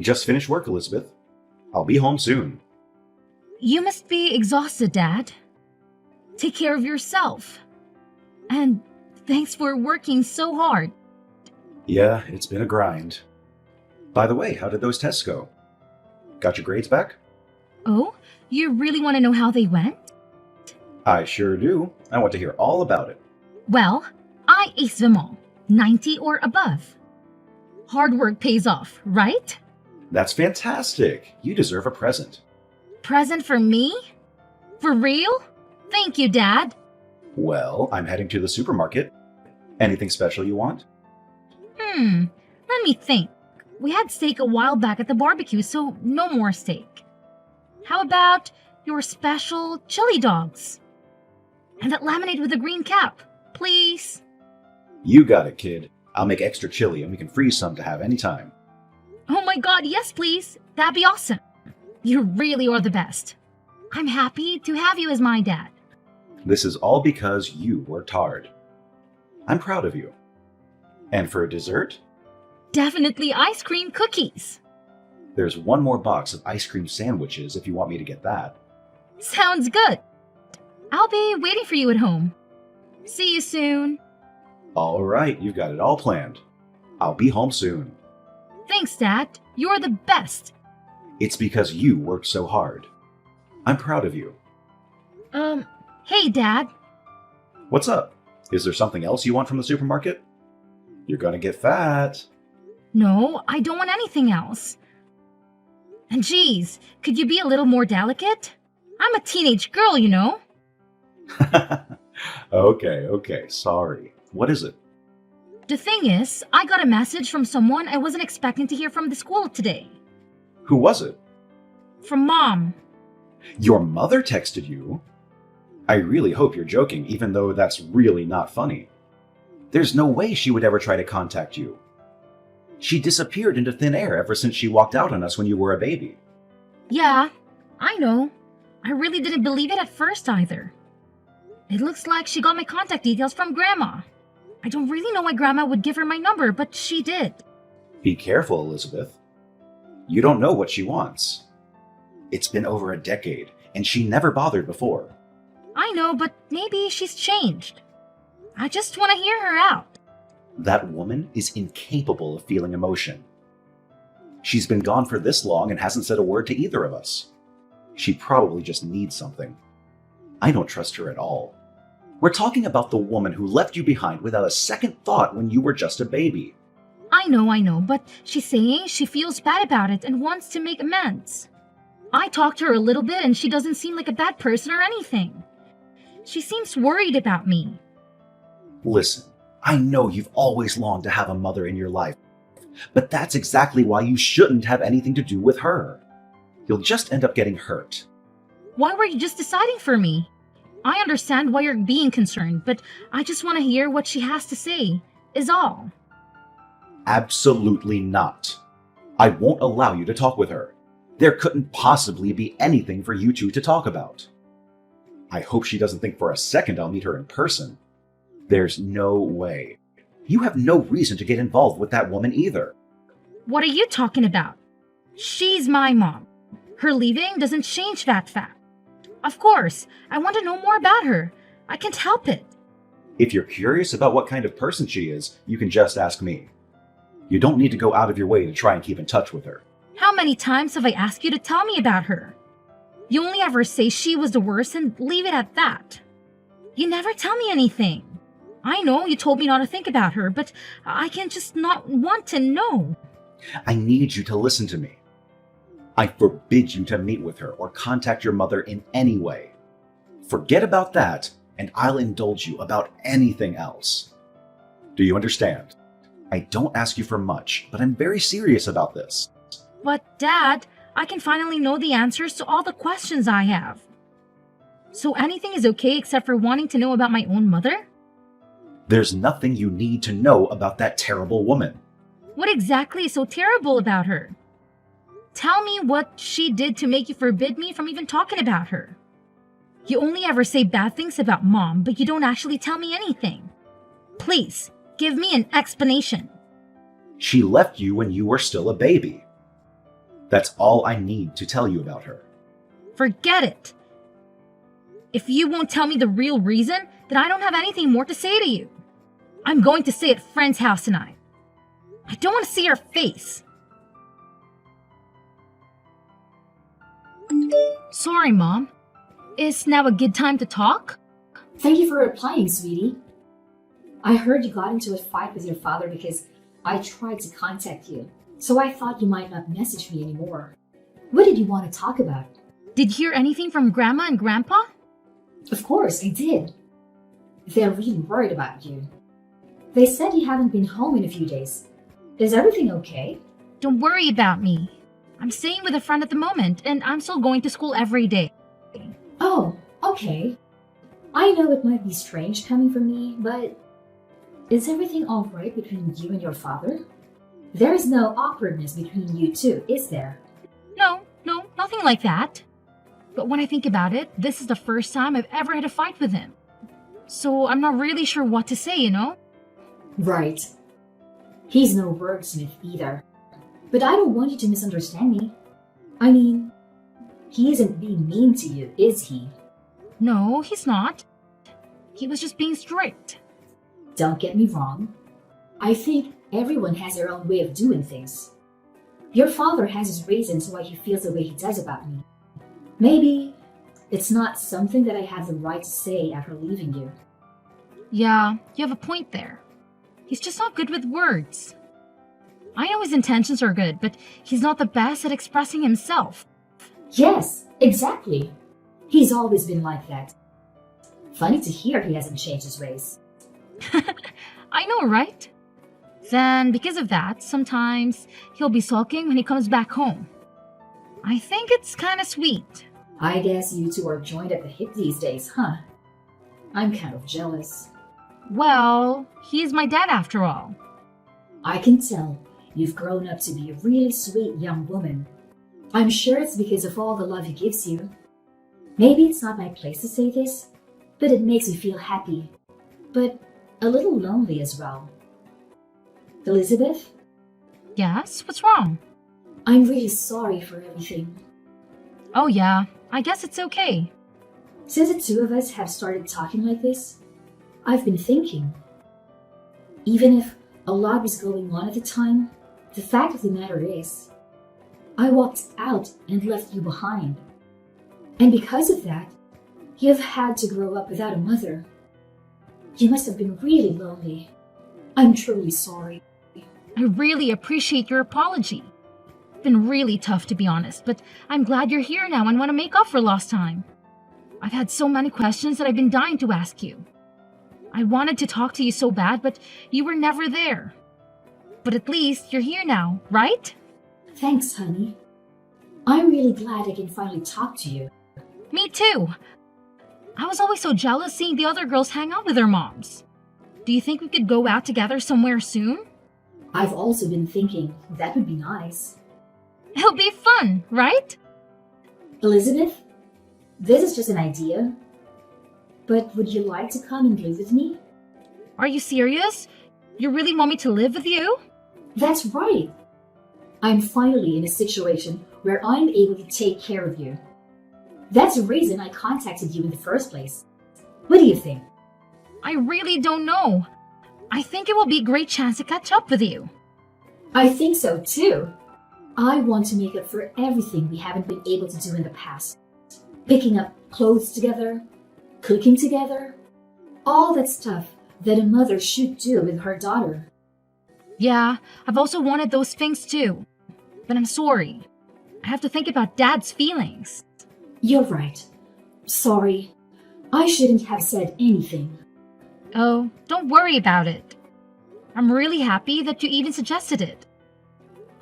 Just finished work, Elizabeth. I'll be home soon. You must be exhausted, Dad. Take care of yourself. And thanks for working so hard. Yeah, it's been a grind. By the way, how did those tests go? Got your grades back? Oh, you really want to know how they went? I sure do. I want to hear all about it. Well, I aced them all, 90 or above. Hard work pays off, right? That's fantastic. You deserve a present. Present for me? For real? Thank you, Dad. Well, I'm heading to the supermarket. Anything special you want? Let me think. We had steak a while back at the barbecue, so no more steak. How about your special chili dogs? And that lemonade with a green cap, please. You got it, kid. I'll make extra chili and we can freeze some to have anytime. Oh my god, yes please. That'd be awesome. You really are the best. I'm happy to have you as my dad. This is all because you worked hard. I'm proud of you. And for dessert, Definitely ice cream cookies. there's one more box of ice cream sandwiches if you want me to get that. Sounds good. I'll be waiting for you at home. See you soon. All right, you've got it all planned. I'll be home soon. Thanks, Dad. You're the best. It's because you worked so hard. I'm proud of you. Hey, Dad. What's up? Is there something else you want from the supermarket? You're gonna get fat. No, I don't want anything else. And geez, could you be a little more delicate? I'm a teenage girl, you know. Okay, sorry. What is it? The thing is, I got a message from someone I wasn't expecting to hear from the school today. Who was it? From Mom. Your mother texted you? I really hope you're joking, even though that's really not funny. There's no way she would ever try to contact you. She disappeared into thin air ever since she walked out on us when you were a baby. Yeah, I know. I really didn't believe it at first either. It looks like she got my contact details from Grandma. I don't really know why Grandma would give her my number, but she did. Be careful, Elizabeth. You don't know what she wants. It's been over a decade, and she never bothered before. I know, but maybe she's changed. I just want to hear her out. That woman is incapable of feeling emotion. She's been gone for this long and hasn't said a word to either of us. She probably just needs something. I don't trust her at all. We're talking about the woman who left you behind without a second thought when you were just a baby. I know, but she's saying she feels bad about it and wants to make amends. I talked to her a little bit and she doesn't seem like a bad person or anything. She seems worried about me. Listen, I know you've always longed to have a mother in your life, but that's exactly why you shouldn't have anything to do with her. You'll just end up getting hurt. Why were you just deciding for me? I understand why you're being concerned, but I just want to hear what she has to say, is all. Absolutely not. I won't allow you to talk with her. There couldn't possibly be anything for you two to talk about. I hope she doesn't think for a second I'll meet her in person. There's no way. You have no reason to get involved with that woman either. What are you talking about? She's my mom. Her leaving doesn't change that fact. Of course, I want to know more about her. I can't help it. If you're curious about what kind of person she is, you can just ask me. You don't need to go out of your way to try and keep in touch with her. How many times have I asked you to tell me about her? You only ever say she was the worst and leave it at that. You never tell me anything. I know you told me not to think about her, but I can just not want to know. I need you to listen to me. I forbid you to meet with her or contact your mother in any way. Forget about that, and I'll indulge you about anything else. Do you understand? I don't ask you for much, but I'm very serious about this. But Dad, I can finally know the answers to all the questions I have. So anything is okay except for wanting to know about my own mother? There's nothing you need to know about that terrible woman. What exactly is so terrible about her? Tell me what she did to make you forbid me from even talking about her. You only ever say bad things about Mom, but you don't actually tell me anything. Please, give me an explanation. She left you when you were still a baby. That's all I need to tell you about her. Forget it. If you won't tell me the real reason, then I don't have anything more to say to you. I'm going to stay at friend's house tonight. I don't want to see her face. Sorry, Mom. Is now a good time to talk? Thank you for replying, sweetie. I heard you got into a fight with your father because I tried to contact you, so I thought you might not message me anymore. What did you want to talk about? Did you hear anything from Grandma and Grandpa? Of course, I did. They're really worried about you. They said you haven't been home in a few days. Is everything okay? Don't worry about me. I'm staying with a friend at the moment, and I'm still going to school every day. Oh, okay. I know it might be strange coming from me, but is everything all right between you and your father? There is no awkwardness between you two, is there? No, nothing like that. But when I think about it, this is the first time I've ever had a fight with him. So I'm not really sure what to say, you know? Right. He's no wordsmith either. But I don't want you to misunderstand me. I mean, he isn't being mean to you, is he? No, he's not. He was just being strict. Don't get me wrong. I think everyone has their own way of doing things. Your father has his reasons why he feels the way he does about me. Maybe it's not something that I have the right to say after leaving you. Yeah, you have a point there. He's just not good with words. I know his intentions are good, but he's not the best at expressing himself. Yes, exactly. He's always been like that. Funny to hear he hasn't changed his ways. I know, right? Then, because of that, sometimes he'll be sulking when he comes back home. I think it's kind of sweet. I guess you two are joined at the hip these days, huh? I'm kind of jealous. Well, he's my dad after all. I can tell you've grown up to be a really sweet young woman. I'm sure it's because of all the love he gives you. Maybe it's not my place to say this, but it makes me feel happy, but a little lonely as well. Elizabeth, Yes? What's wrong? I'm really sorry for everything. Oh yeah, I guess it's okay. Since the two of us have started talking like this, I've been thinking. Even if a lot was going on at the time, the fact of the matter is, I walked out and left you behind. And because of that, you've had to grow up without a mother. You must have been really lonely. I'm truly sorry. I really appreciate your apology. It's been really tough to be honest, but I'm glad you're here now and want to make up for lost time. I've had so many questions that I've been dying to ask you. I wanted to talk to you so bad, but you were never there. But at least you're here now, right? Thanks, honey. I'm really glad I can finally talk to you. Me too. I was always so jealous seeing the other girls hang out with their moms. Do you think we could go out together somewhere soon? I've also been thinking that would be nice. It'll be fun, right? Elizabeth, this is just an idea. But would you like to come and live with me? Are you serious? You really want me to live with you? That's right. I'm finally in a situation where I'm able to take care of you. That's the reason I contacted you in the first place. What do you think? I really don't know. I think it will be a great chance to catch up with you. I think so too. I want to make up for everything we haven't been able to do in the past. Picking up clothes together, cooking together, all that stuff that a mother should do with her daughter. Yeah, I've also wanted those things too. But I'm sorry. I have to think about Dad's feelings. You're right. Sorry. I shouldn't have said anything. Oh, don't worry about it. I'm really happy that you even suggested it.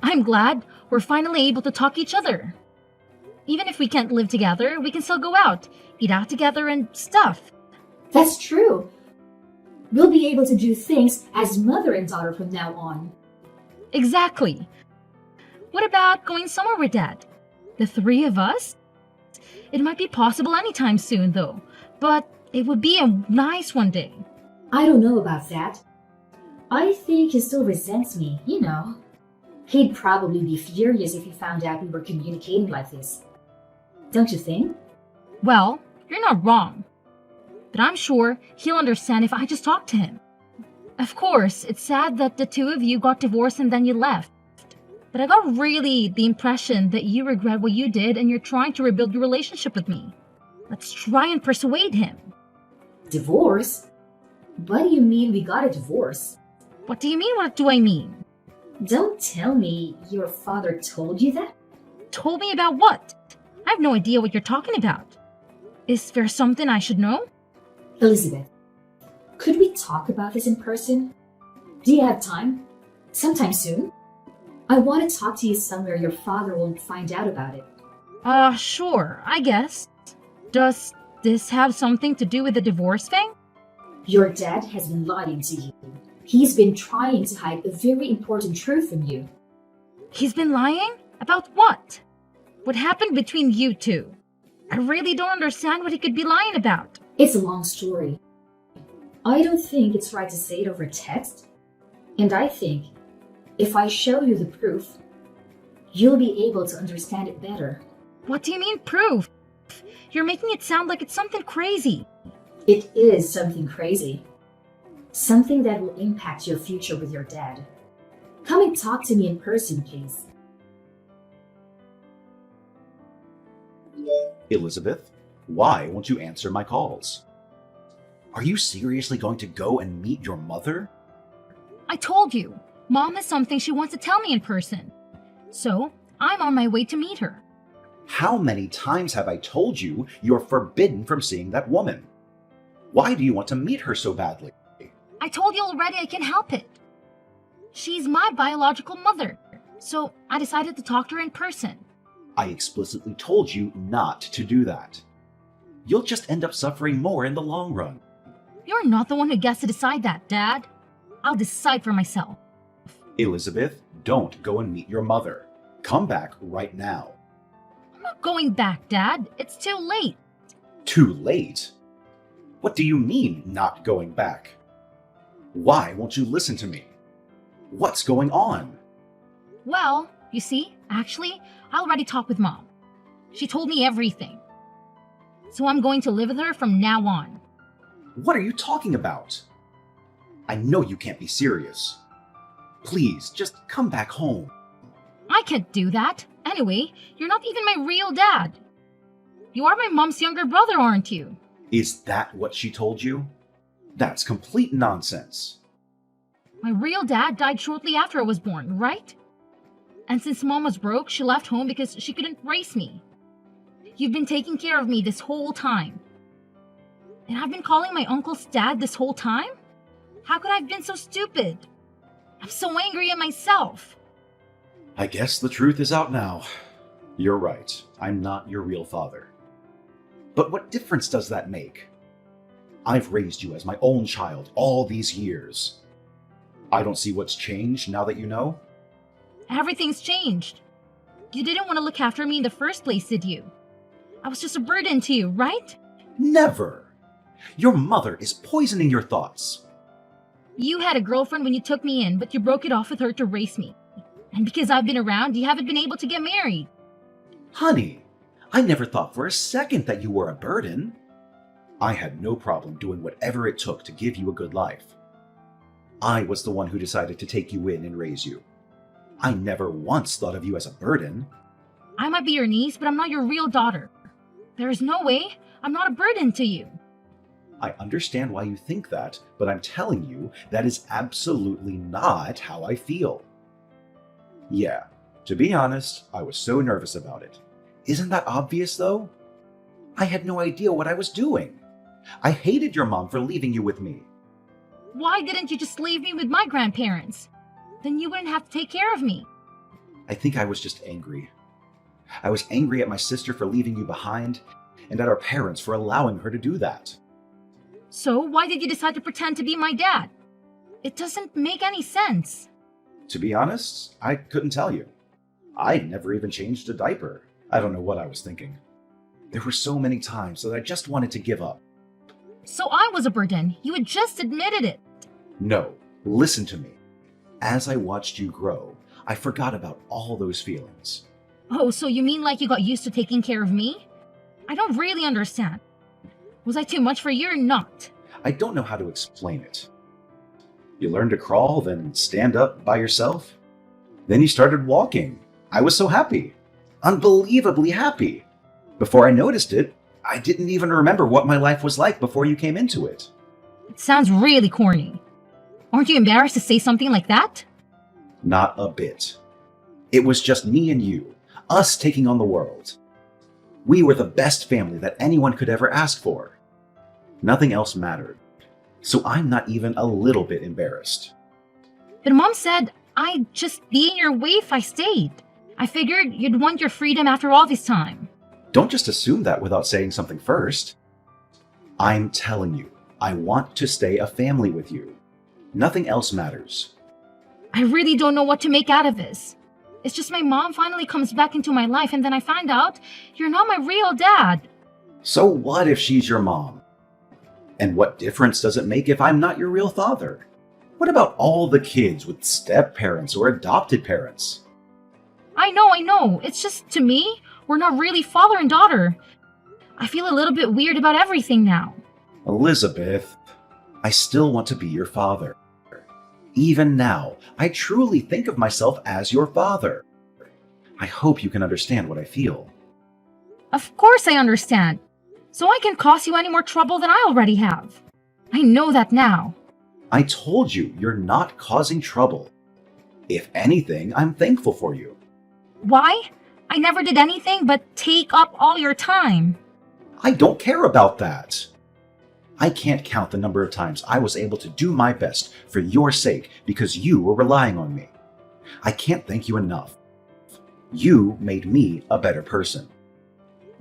I'm glad we're finally able to talk each other. Even if we can't live together, we can still go out, eat out together and stuff. That's true. We'll be able to do things as mother and daughter from now on. Exactly. What about going somewhere with Dad? The three of us? It might be possible anytime soon, though, but it would be a nice one day. I don't know about that. I think he still resents me, you know. He'd probably be furious if he found out we were communicating like this. Don't you think? Well, you're not wrong. But I'm sure he'll understand if I just talk to him. Of course, it's sad that the two of you got divorced and then you left. But I got really the impression that you regret what you did and you're trying to rebuild your relationship with me. Let's try and persuade him. Divorce? What do you mean we got a divorce? What do you mean? What do I mean? Don't tell me your father told you that? Told me about what? I have no idea what you're talking about. Is there something I should know? Elizabeth, could we talk about this in person? Do you have time? Sometime soon? I want to talk to you somewhere your father won't find out about it. Sure, I guess. Does this have something to do with the divorce thing? Your dad has been lying to you. He's been trying to hide a very important truth from you. He's been lying? About what? What happened between you two? I really don't understand what he could be lying about. It's a long story. I don't think it's right to say it over text. And I think if I show you the proof, you'll be able to understand it better. What do you mean proof? You're making it sound like it's something crazy. It is something crazy. Something that will impact your future with your dad. Come and talk to me in person, please. Elizabeth, why won't you answer my calls? Are you seriously going to go and meet your mother? I told you, Mom has something she wants to tell me in person. So, I'm on my way to meet her. How many times have I told you you're forbidden from seeing that woman? Why do you want to meet her so badly? I told you already I can't help it. She's my biological mother, so I decided to talk to her in person. I explicitly told you not to do that. You'll just end up suffering more in the long run. You're not the one who gets to decide that, Dad. I'll decide for myself. Elizabeth, don't go and meet your mother. Come back right now. I'm not going back, Dad. It's too late. Too late? What do you mean, not going back? Why won't you listen to me? What's going on? Well, you see, actually, I already talked with Mom. She told me everything. So I'm going to live with her from now on. What are you talking about? I know you can't be serious. Please, just come back home. I can't do that. Anyway, you're not even my real dad. You are my mom's younger brother, aren't you? Is that what she told you? That's complete nonsense. My real dad died shortly after I was born, right? And since Mom was broke, she left home because she couldn't raise me. You've been taking care of me this whole time. And I've been calling my uncle's dad this whole time? How could I have been so stupid? I'm so angry at myself. I guess the truth is out now. You're right. I'm not your real father. But what difference does that make? I've raised you as my own child all these years. I don't see what's changed now that you know. Everything's changed. You didn't want to look after me in the first place, did you? I was just a burden to you, right? Never! Your mother is poisoning your thoughts. You had a girlfriend when you took me in, but you broke it off with her to raise me. And because I've been around, you haven't been able to get married. Honey, I never thought for a second that you were a burden. I had no problem doing whatever it took to give you a good life. I was the one who decided to take you in and raise you. I never once thought of you as a burden. I might be your niece, but I'm not your real daughter. There is no way I'm not a burden to you. I understand why you think that, but I'm telling you that is absolutely not how I feel. Yeah, to be honest, I was so nervous about it. Isn't that obvious, though? I had no idea what I was doing. I hated your mom for leaving you with me. Why didn't you just leave me with my grandparents? Then you wouldn't have to take care of me. I think I was just angry. I was angry at my sister for leaving you behind, and at our parents for allowing her to do that. So why did you decide to pretend to be my dad? It doesn't make any sense. To be honest, I couldn't tell you. I never even changed a diaper. I don't know what I was thinking. There were so many times that I just wanted to give up. So I was a burden. You had just admitted it. No, listen to me. As I watched you grow, I forgot about all those feelings. Oh, so you mean like you got used to taking care of me? I don't really understand. Was I too much for you or not? I don't know how to explain it. You learned to crawl, then stand up by yourself. Then you started walking. I was so happy. Unbelievably happy. Before I noticed it, I didn't even remember what my life was like before you came into it. It sounds really corny. Aren't you embarrassed to say something like that? Not a bit. It was just me and you, us taking on the world. We were the best family that anyone could ever ask for. Nothing else mattered. So I'm not even a little bit embarrassed. But Mom said I'd just be in your way if I stayed. I figured you'd want your freedom after all this time. Don't just assume that without saying something first. I'm telling you, I want to stay a family with you. Nothing else matters. I really don't know what to make out of this. It's just my mom finally comes back into my life and then I find out you're not my real dad. So what if she's your mom? And what difference does it make if I'm not your real father? What about all the kids with step-parents or adopted parents? I know. It's just, to me, we're not really father and daughter. I feel a little bit weird about everything now. Elizabeth, I still want to be your father. Even now, I truly think of myself as your father. I hope you can understand what I feel. Of course I understand. So I can cause you any more trouble than I already have. I know that now. I told you you're not causing trouble. If anything, I'm thankful for you. Why? I never did anything but take up all your time. I don't care about that. I can't count the number of times I was able to do my best for your sake because you were relying on me. I can't thank you enough. You made me a better person.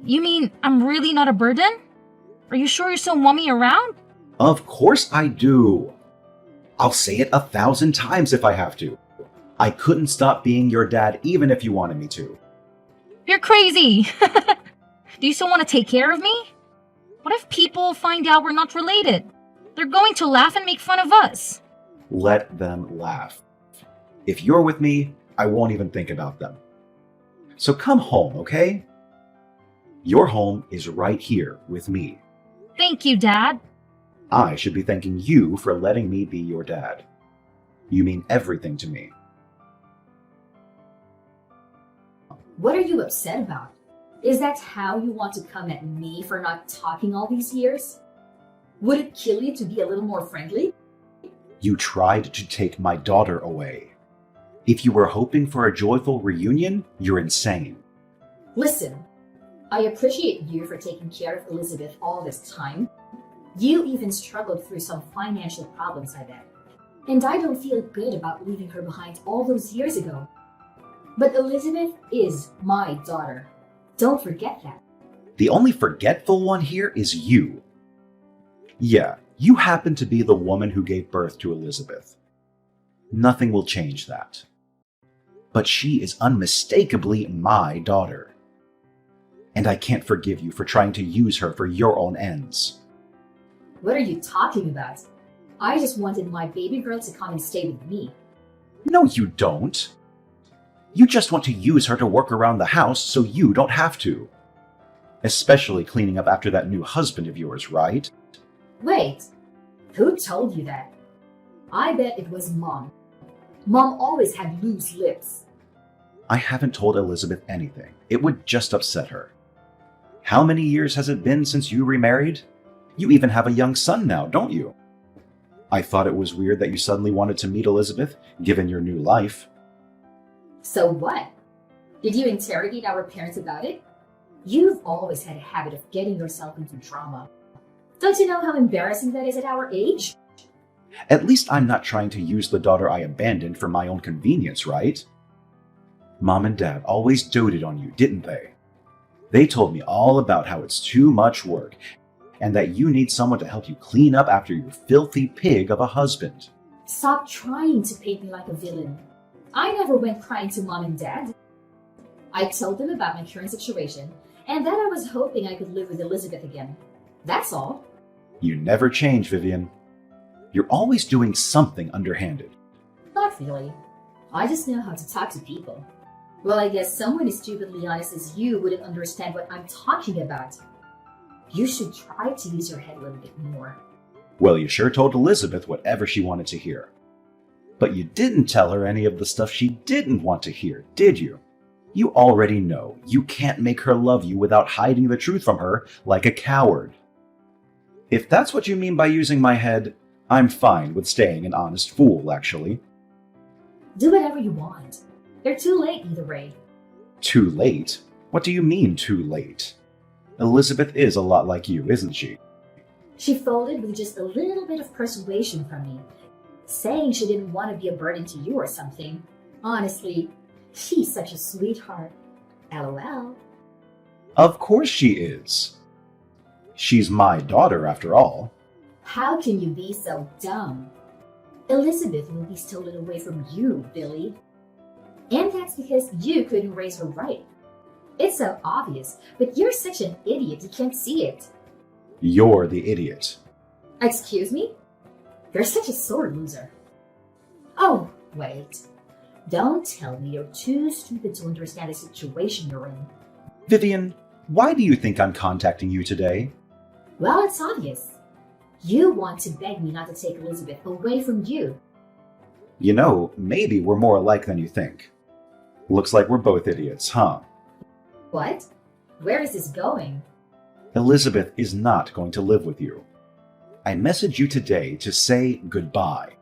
You mean I'm really not a burden? Are you sure you still want me around? Of course I do. I'll say it 1,000 times if I have to. I couldn't stop being your dad even if you wanted me to. You're crazy! Do you still want to take care of me? What if people find out we're not related? They're going to laugh and make fun of us. Let them laugh. If you're with me, I won't even think about them. So come home, okay? Your home is right here with me. Thank you, Dad. I should be thanking you for letting me be your dad. You mean everything to me. What are you upset about? Is that how you want to come at me for not talking all these years? Would it kill you to be a little more friendly? You tried to take my daughter away. If you were hoping for a joyful reunion, you're insane. Listen, I appreciate you for taking care of Elizabeth all this time. You even struggled through some financial problems, I bet. And I don't feel good about leaving her behind all those years ago. But Elizabeth is my daughter. Don't forget that. The only forgetful one here is you. Yeah, you happen to be the woman who gave birth to Elizabeth. Nothing will change that. But she is unmistakably my daughter. And I can't forgive you for trying to use her for your own ends. What are you talking about? I just wanted my baby girl to come and stay with me. No, you don't. You just want to use her to work around the house so you don't have to. Especially cleaning up after that new husband of yours, right? Wait, who told you that? I bet it was Mom. Mom always had loose lips. I haven't told Elizabeth anything. It would just upset her. How many years has it been since you remarried? You even have a young son now, don't you? I thought it was weird that you suddenly wanted to meet Elizabeth, given your new life. So what? Did you interrogate our parents about it? You've always had a habit of getting yourself into drama. Don't you know how embarrassing that is at our age? At least I'm not trying to use the daughter I abandoned for my own convenience, right? Mom and Dad always doted on you, didn't they? They told me all about how it's too much work and that you need someone to help you clean up after your filthy pig of a husband. Stop trying to paint me like a villain. I never went crying to Mom and Dad. I told them about my current situation and that I was hoping I could live with Elizabeth again. That's all. You never change, Vivian. You're always doing something underhanded. Not really. I just know how to talk to people. Well, I guess someone as stupidly honest as you wouldn't understand what I'm talking about. You should try to use your head a little bit more. Well, you sure told Elizabeth whatever she wanted to hear. But you didn't tell her any of the stuff she didn't want to hear, did you? You already know you can't make her love you without hiding the truth from her like a coward. If that's what you mean by using my head, I'm fine with staying an honest fool, actually. Do whatever you want. They're too late either way. Too late? What do you mean, too late? Elizabeth is a lot like you, isn't she? She folded with just a little bit of persuasion from me, saying she didn't want to be a burden to you or something. Honestly, she's such a sweetheart. LOL. Of course she is. She's my daughter, after all. How can you be so dumb? Elizabeth will be stolen away from you, Billy. And that's because you couldn't raise her right. It's so obvious, but you're such an idiot you can't see it. You're the idiot. Excuse me? You're such a sore loser. Oh, wait. Don't tell me you're too stupid to understand the situation you're in. Vivian, why do you think I'm contacting you today? Well, it's obvious. You want to beg me not to take Elizabeth away from you. You know, maybe we're more alike than you think. Looks like we're both idiots, huh? What? Where is this going? Elizabeth is not going to live with you. I messaged you today to say goodbye.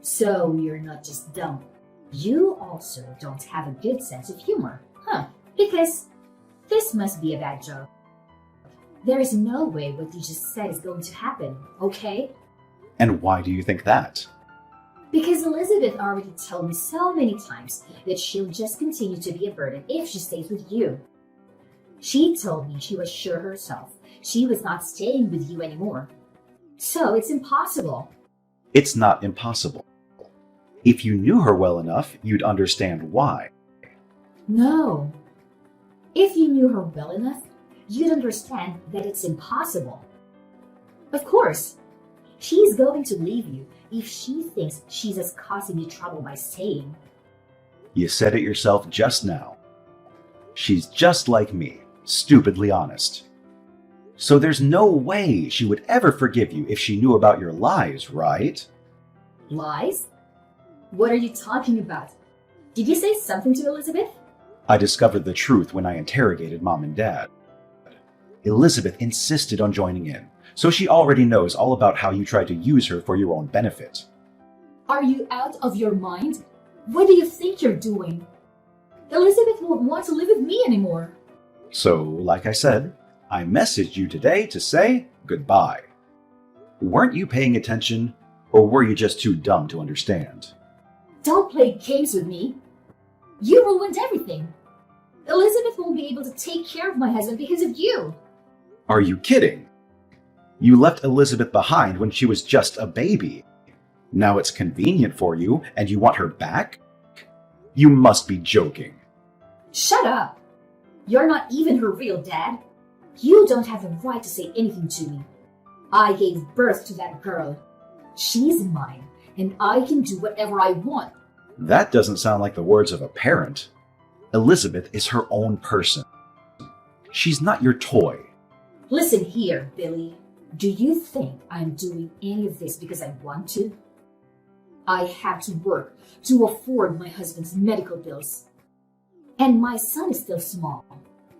So you're not just dumb. You also don't have a good sense of humor, huh? Because this must be a bad joke. There is no way what you just said is going to happen, okay? And why do you think that? Because Elizabeth already told me so many times that she'll just continue to be a burden if she stays with you. She told me she was sure herself she was not staying with you anymore. So it's impossible. It's not impossible. If you knew her well enough, you'd understand why. No. If you knew her well enough, you'd understand that it's impossible. Of course, she's going to leave you if she thinks she's just causing you trouble by staying. You said it yourself just now. She's just like me, stupidly honest. So there's no way she would ever forgive you if she knew about your lies, right? Lies? What are you talking about? Did you say something to Elizabeth? I discovered the truth when I interrogated Mom and Dad. Elizabeth insisted on joining in, so she already knows all about how you tried to use her for your own benefit. Are you out of your mind? What do you think you're doing? Elizabeth won't want to live with me anymore. So, like I said, I messaged you today to say goodbye. Weren't you paying attention, or were you just too dumb to understand? Don't play games with me. You ruined everything. Elizabeth won't be able to take care of my husband because of you. Are you kidding? You left Elizabeth behind when she was just a baby. Now it's convenient for you, and you want her back? You must be joking. Shut up. You're not even her real dad. You don't have the right to say anything to me. I gave birth to that girl. She's mine, and I can do whatever I want. That doesn't sound like the words of a parent. Elizabeth is her own person. She's not your toy. Listen here, Billy. Do you think I'm doing any of this because I want to? I have to work to afford my husband's medical bills. And my son is still small.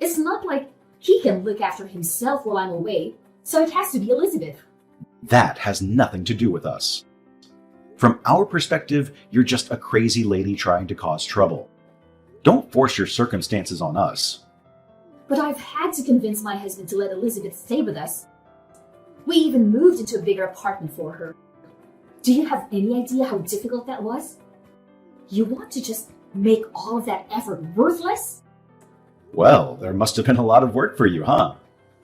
It's not like he can look after himself while I'm away, so it has to be Elizabeth. That has nothing to do with us. From our perspective, you're just a crazy lady trying to cause trouble. Don't force your circumstances on us. But I've had to convince my husband to let Elizabeth stay with us. We even moved into a bigger apartment for her. Do you have any idea how difficult that was? You want to just make all of that effort worthless? Well, there must have been a lot of work for you, huh?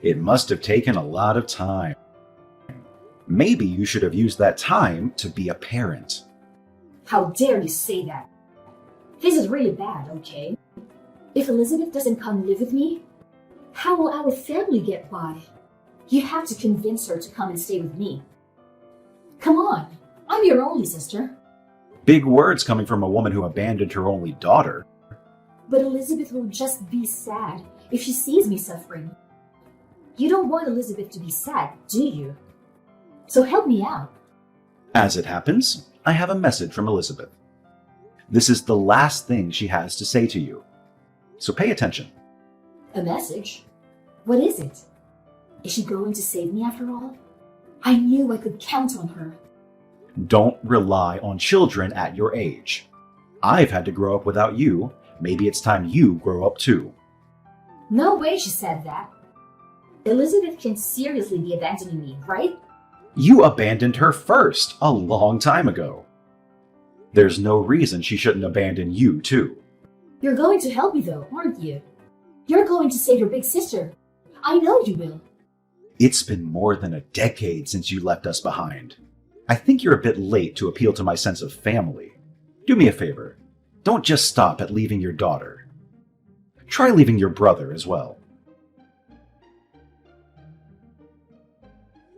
It must have taken a lot of time. Maybe you should have used that time to be a parent. How dare you say that? This is really bad, okay? If Elizabeth doesn't come live with me, how will our family get by? You have to convince her to come and stay with me. Come on, I'm your only sister. Big words coming from a woman who abandoned her only daughter. But Elizabeth will just be sad if she sees me suffering. You don't want Elizabeth to be sad, do you? So help me out. As it happens, I have a message from Elizabeth. This is the last thing she has to say to you. So pay attention. A message? What is it? Is she going to save me after all? I knew I could count on her. Don't rely on children at your age. I've had to grow up without you. Maybe it's time you grow up too. No way she said that. Elizabeth can seriously be abandoning me, right? You abandoned her first, a long time ago. There's no reason she shouldn't abandon you too. You're going to help me though, aren't you? You're going to save your big sister. I know you will. It's been more than a decade since you left us behind. I think you're a bit late to appeal to my sense of family. Do me a favor. Don't just stop at leaving your daughter. Try leaving your brother as well.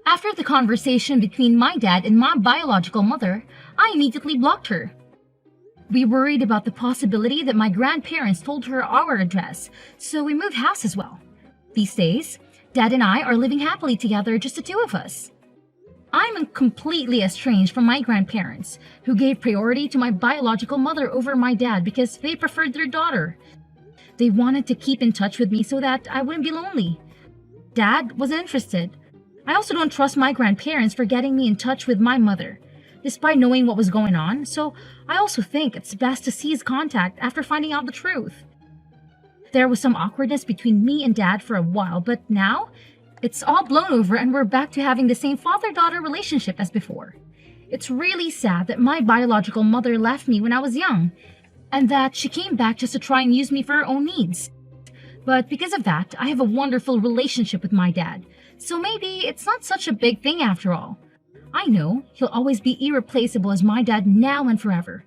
After the conversation between my dad and my biological mother, I immediately blocked her. We worried about the possibility that my grandparents told her our address, so we moved house as well. These days, Dad and I are living happily together, just the two of us. I'm completely estranged from my grandparents, who gave priority to my biological mother over my dad because they preferred their daughter. They wanted to keep in touch with me so that I wouldn't be lonely. Dad wasn't interested. I also don't trust my grandparents for getting me in touch with my mother, despite knowing what was going on, so I also think it's best to cease contact after finding out the truth. There was some awkwardness between me and Dad for a while, but now it's all blown over and we're back to having the same father-daughter relationship as before. It's really sad that my biological mother left me when I was young, and that she came back just to try and use me for her own needs. But because of that, I have a wonderful relationship with my dad, so maybe it's not such a big thing after all. I know he'll always be irreplaceable as my dad now and forever.